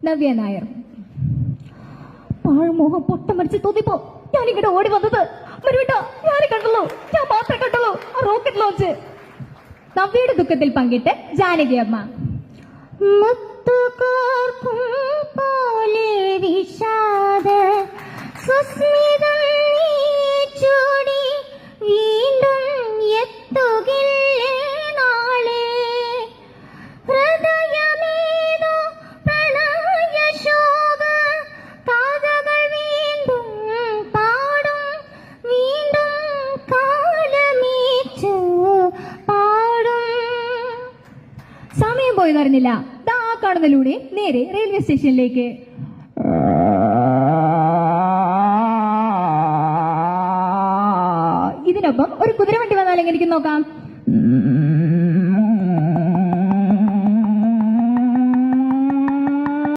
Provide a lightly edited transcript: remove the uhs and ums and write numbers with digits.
നവ്യ നായർ. പാഴ്മോഹം പൊട്ടം മരിച്ച് തോന്നിപ്പോ ഞാനിങ്ങോട്ട് ഓടി വന്നത്. മരുവിട്ടോ, ഞാൻ കണ്ടുള്ളൂ, ഞാൻ മാത്രമേ കണ്ടുള്ളൂ ആ റോക്കറ്റ് ലോഞ്ച്. നവ്യയുടെ ദുഃഖത്തിൽ പങ്കിട്ട് ജാനകി അമ്മ. മുത്തുകോർക്കും പോലെ വിഷാദ സുസ്മിതം നീ ചൂടി വീണ്ടും എത്തുകില്ലേ നാളെ. ഹൃദയമേതോ പ്രണയശോക കഥകൾ വീണ്ടും പാടും, വീണ്ടും കാലമേച്ചു പാടും. സമയം പോയതറിഞ്ഞില്ല. ദാ കാണുന്നതിലൂടെ നേരെ റെയിൽവേ സ്റ്റേഷനിലേക്ക്. ഇതിനൊപ്പം ഒരു കുതിരവണ്ടി വന്നാൽ എങ്ങനെ നോക്കാം.